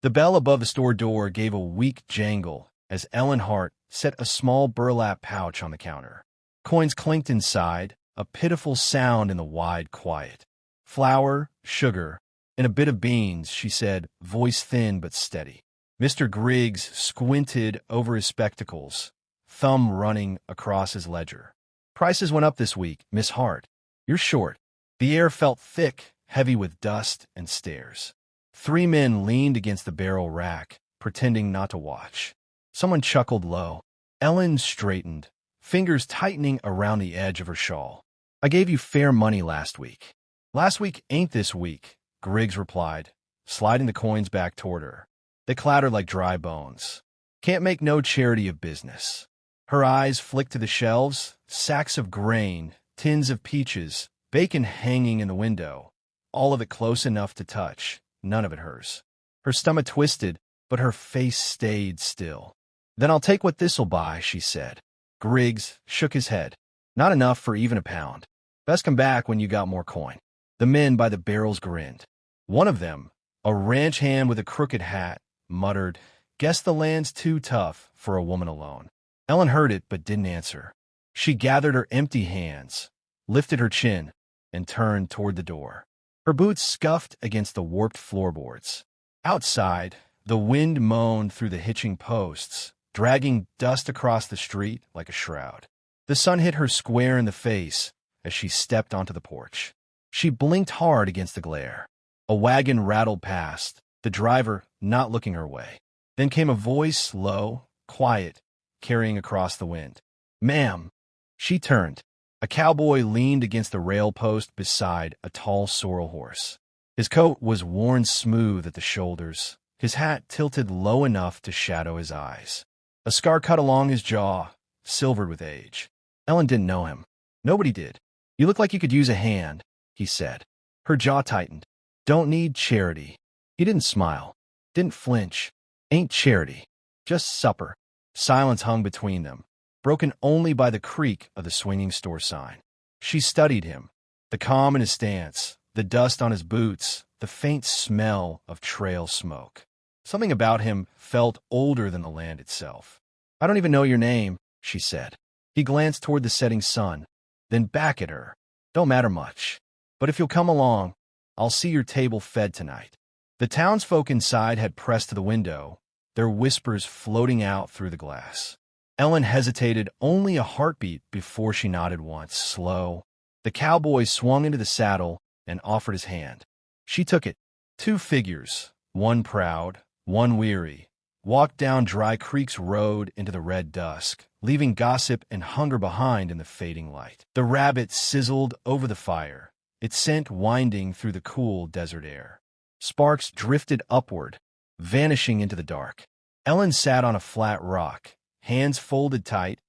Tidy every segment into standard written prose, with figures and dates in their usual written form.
The bell above the store door gave a weak jangle as Ellen Hart set a small burlap pouch on the counter. Coins clinked inside, a pitiful sound in the wide quiet. Flour, sugar, and a bit of beans, she said, voice thin but steady. Mr. Griggs squinted over his spectacles, thumb running across his ledger. Prices went up this week, Miss Hart. You're short. The air felt thick, heavy with dust and stares. 3 men leaned against the barrel rack, pretending not to watch. Someone chuckled low. Ellen straightened, fingers tightening around the edge of her shawl. I gave you fair money last week. Last week ain't this week, Griggs replied, sliding the coins back toward her. They clattered like dry bones. Can't make no charity of business. Her eyes flicked to the shelves, sacks of grain, tins of peaches, bacon hanging in the window, all of it close enough to touch, none of it hers. Her stomach twisted, but her face stayed still. Then I'll take what this'll buy, she said. Griggs shook his head. Not enough for even a pound. Best come back when you got more coin. The men by the barrels grinned. One of them, a ranch hand with a crooked hat, muttered, Guess the land's too tough for a woman alone. Ellen heard it but didn't answer. She gathered her empty hands, lifted her chin, and turned toward the door. Her boots scuffed against the warped floorboards. Outside, the wind moaned through the hitching posts, dragging dust across the street like a shroud. The sun hit her square in the face as she stepped onto the porch. She blinked hard against the glare. A wagon rattled past, the driver not looking her way. Then came a voice, low, quiet, carrying across the wind. Ma'am. She turned. A cowboy leaned against the rail post beside a tall sorrel horse. His coat was worn smooth at the shoulders, his hat tilted low enough to shadow his eyes. A scar cut along his jaw, silvered with age. Ellen didn't know him. Nobody did. You look like you could use a hand, he said. Her jaw tightened. Don't need charity. He didn't smile, didn't flinch. Ain't charity. Just supper. Silence hung between them, broken only by the creak of the swinging store sign. She studied him, the calm in his stance, the dust on his boots, the faint smell of trail smoke. Something about him felt older than the land itself. I don't even know your name, she said. He glanced toward the setting sun, then back at her. Don't matter much. But if you'll come along, I'll see your table fed tonight. The townsfolk inside had pressed to the window, their whispers floating out through the glass. Ellen hesitated only a heartbeat before she nodded once, slow. The cowboy swung into the saddle and offered his hand. She took it. 2 figures, one proud, one weary, walked down Dry Creek's road into the red dusk, leaving gossip and hunger behind in the fading light. The rabbit sizzled over the fire, its scent winding through the cool desert air. Sparks drifted upward, vanishing into the dark. Ellen sat on a flat rock, hands folded tight,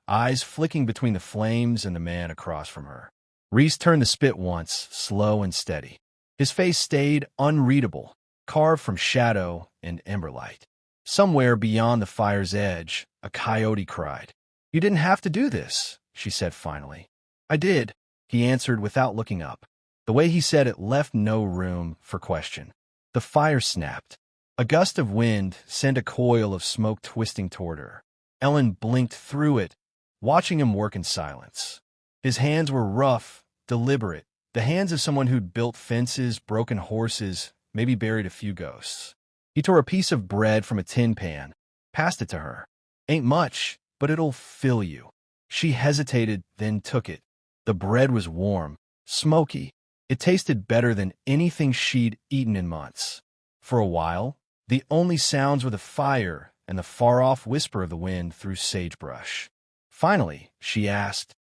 eyes flicking between the flames and the man across from her. Reese turned the spit once, slow and steady. His face stayed unreadable, carved from shadow and emberlight. Somewhere beyond the fire's edge, a coyote cried. You didn't have to do this, she said finally. I did, he answered without looking up. The way he said it left no room for question. The fire snapped. A gust of wind sent a coil of smoke twisting toward her. Ellen blinked through it, watching him work in silence. His hands were rough, deliberate, the hands of someone who'd built fences, broken horses, maybe buried a few ghosts. He tore a piece of bread from a tin pan, passed it to her. Ain't much, but it'll fill you. She hesitated, then took it. The bread was warm, smoky. It tasted better than anything she'd eaten in months. For a while, the only sounds were the fire and the far-off whisper of the wind through sagebrush. Finally, she asked,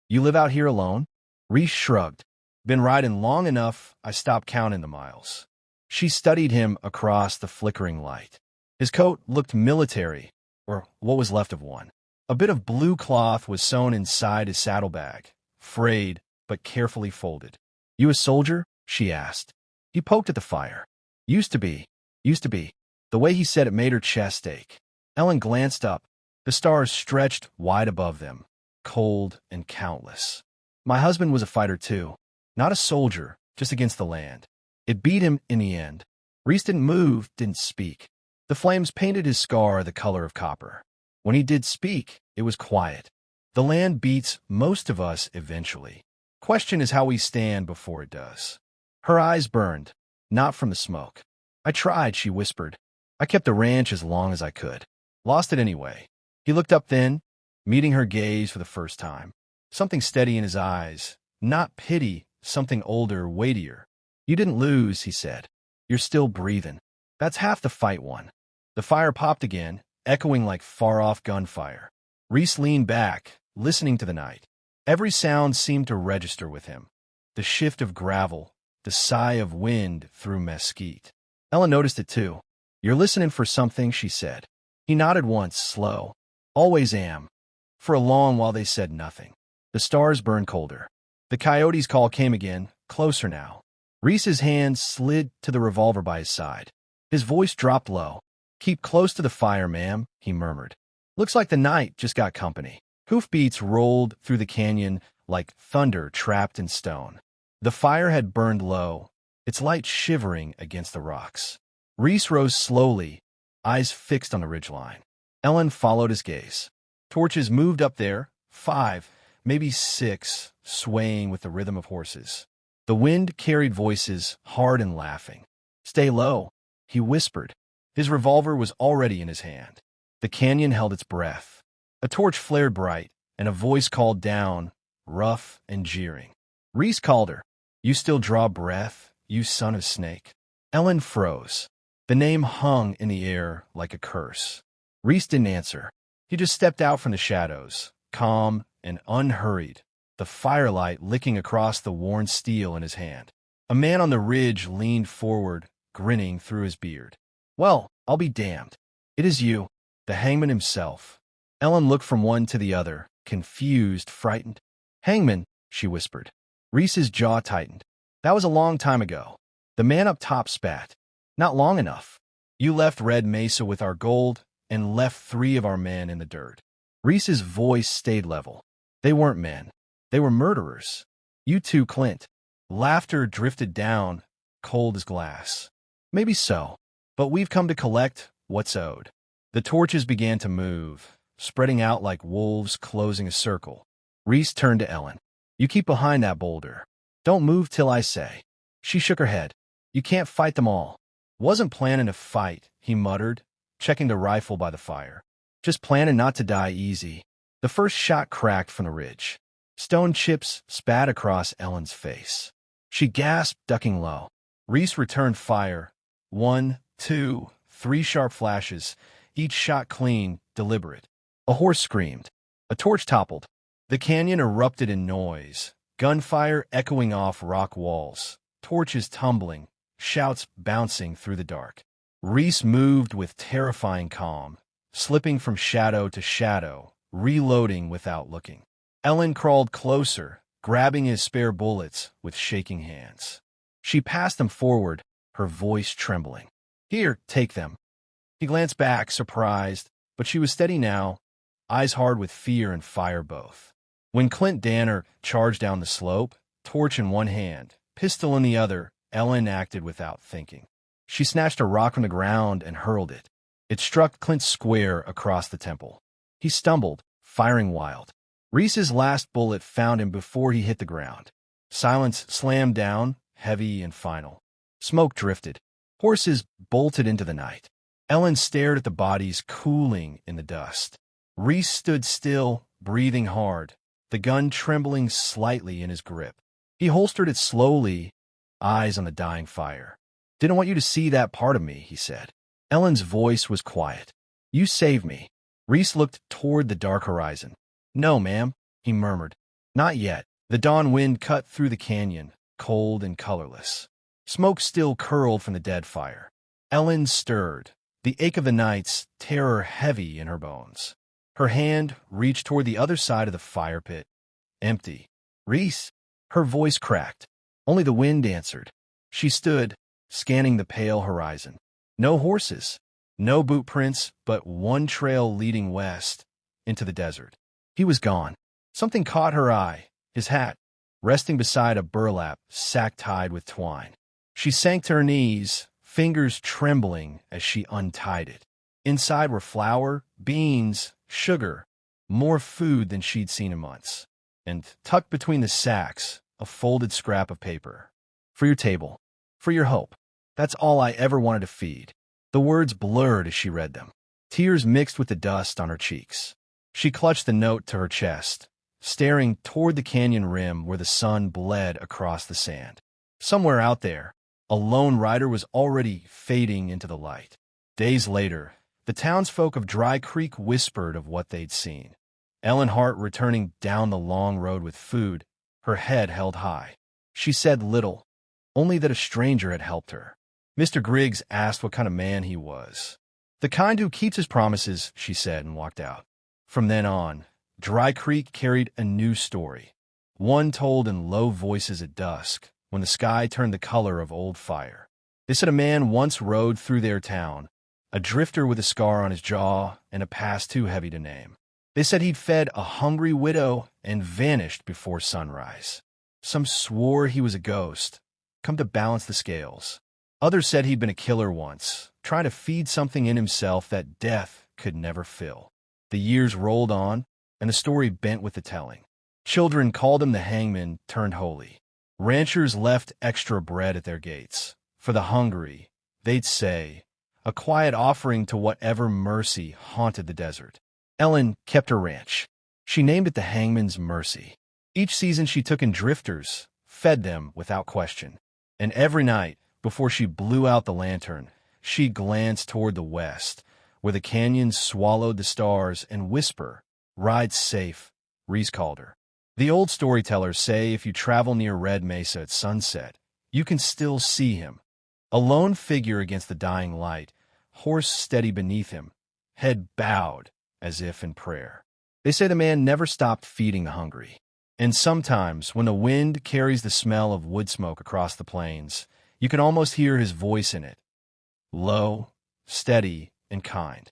You live out here alone? Reese shrugged. Been riding long enough, I stopped counting the miles. She studied him across the flickering light. His coat looked military, or what was left of one. A bit of blue cloth was sewn inside his saddlebag, frayed but carefully folded. You a soldier? She asked. He poked at the fire. Used to be. The way he said it made her chest ache. Ellen glanced up. The stars stretched wide above them, cold and countless. My husband was a fighter too. Not a soldier, just against the land. It beat him in the end. Reese didn't move, didn't speak. The flames painted his scar the color of copper. When he did speak, it was quiet. The land beats most of us eventually. Question is how we stand before it does. Her eyes burned, not from the smoke. I tried, she whispered. I kept the ranch as long as I could. Lost it anyway. He looked up then, meeting her gaze for the first time. Something steady in his eyes. Not pity, something older, weightier. You didn't lose, he said. You're still breathing. That's half the fight won. The fire popped again, echoing like far-off gunfire. Reese leaned back, listening to the night. Every sound seemed to register with him. The shift of gravel, the sigh of wind through mesquite. Ellen noticed it too. You're listening for something, she said. He nodded once, slow. Always am. For a long while they said nothing. The stars burned colder. The coyote's call came again, closer now. Reese's hand slid to the revolver by his side. His voice dropped low. Keep close to the fire, ma'am, he murmured. Looks like the night just got company. Hoofbeats rolled through the canyon like thunder trapped in stone. The fire had burned low, its light shivering against the rocks. Reese rose slowly, eyes fixed on the ridgeline. Ellen followed his gaze. Torches moved up there, 5, maybe 6, swaying with the rhythm of horses. The wind carried voices, hard and laughing. Stay low, he whispered. His revolver was already in his hand. The canyon held its breath. A torch flared bright, and a voice called down, rough and jeering. Reese called her. You still draw breath, you son of snake? Ellen froze. The name hung in the air like a curse. Reese didn't answer. He just stepped out from the shadows, calm and unhurried, the firelight licking across the worn steel in his hand. A man on the ridge leaned forward, grinning through his beard. Well, I'll be damned. It is you, the hangman himself. Ellen looked from one to the other, confused, frightened. Hangman, she whispered. Reese's jaw tightened. That was a long time ago. The man up top spat. Not long enough. You left Red Mesa with our gold and left 3 of our men in the dirt. Reese's voice stayed level. They weren't men. They were murderers. You too, Clint. Laughter drifted down, cold as glass. Maybe so, but we've come to collect what's owed. The torches began to move, spreading out like wolves closing a circle. Reese turned to Ellen. You keep behind that boulder. Don't move till I say. She shook her head. You can't fight them all. Wasn't planning to fight, he muttered, checking the rifle by the fire. Just planning not to die easy. The first shot cracked from the ridge. Stone chips spat across Ellen's face. She gasped, ducking low. Reese returned fire. 1, 2, 3 sharp flashes, each shot clean, deliberate. A horse screamed. A torch toppled. The canyon erupted in noise, gunfire echoing off rock walls, torches tumbling, shouts bouncing through the dark. Reese moved with terrifying calm, slipping from shadow to shadow, reloading without looking. Ellen crawled closer, grabbing his spare bullets with shaking hands. She passed them forward, her voice trembling. Here, take them. He glanced back, surprised, but she was steady now, eyes hard with fear and fire both. When Clint Danner charged down the slope, torch in one hand, pistol in the other, Ellen acted without thinking. She snatched a rock from the ground and hurled it. It struck Clint square across the temple. He stumbled, firing wild. Reese's last bullet found him before he hit the ground. Silence slammed down, heavy and final. Smoke drifted. Horses bolted into the night. Ellen stared at the bodies cooling in the dust. Reese stood still, breathing hard, the gun trembling slightly in his grip. He holstered it slowly, eyes on the dying fire. Didn't want you to see that part of me, he said. Ellen's voice was quiet. You saved me. Reese looked toward the dark horizon. No, ma'am, he murmured. Not yet. The dawn wind cut through the canyon, cold and colorless. Smoke still curled from the dead fire. Ellen stirred, the ache of the night's terror heavy in her bones. Her hand reached toward the other side of the fire pit. Empty. Reese? Her voice cracked. Only the wind answered. She stood, scanning the pale horizon. No horses, no boot prints, but one trail leading west into the desert. He was gone. Something caught her eye, his hat, resting beside a burlap sack tied with twine. She sank to her knees, fingers trembling as she untied it. Inside were flour, beans, sugar, more food than she'd seen in months. And tucked between the sacks, a folded scrap of paper. For your table. For your hope. That's all I ever wanted to feed. The words blurred as she read them. Tears mixed with the dust on her cheeks. She clutched the note to her chest, staring toward the canyon rim where the sun bled across the sand. Somewhere out there, a lone rider was already fading into the light. Days later, the townsfolk of Dry Creek whispered of what they'd seen. Ellen Hart returning down the long road with food, her head held high. She said little, only that a stranger had helped her. Mr. Griggs asked what kind of man he was. The kind who keeps his promises, she said, and walked out. From then on, Dry Creek carried a new story, one told in low voices at dusk, when the sky turned the color of old fire. They said a man once rode through their town, a drifter with a scar on his jaw and a past too heavy to name. They said he'd fed a hungry widow and vanished before sunrise. Some swore he was a ghost, come to balance the scales. Others said he'd been a killer once, trying to feed something in himself that death could never fill. The years rolled on, and the story bent with the telling. Children called him the hangman turned holy. Ranchers left extra bread at their gates. For the hungry, they'd say, a quiet offering to whatever mercy haunted the desert. Ellen kept her ranch. She named it the Hangman's Mercy. Each season she took in drifters, fed them without question. And every night, before she blew out the lantern, she glanced toward the west, where the canyons swallowed the stars, and whisper, "Ride safe," Reese called her. The old storytellers say if you travel near Red Mesa at sunset, you can still see him. A lone figure against the dying light, horse steady beneath him, head bowed as if in prayer. They say the man never stopped feeding the hungry. And sometimes, when the wind carries the smell of wood smoke across the plains, you can almost hear his voice in it, low, steady, and kind.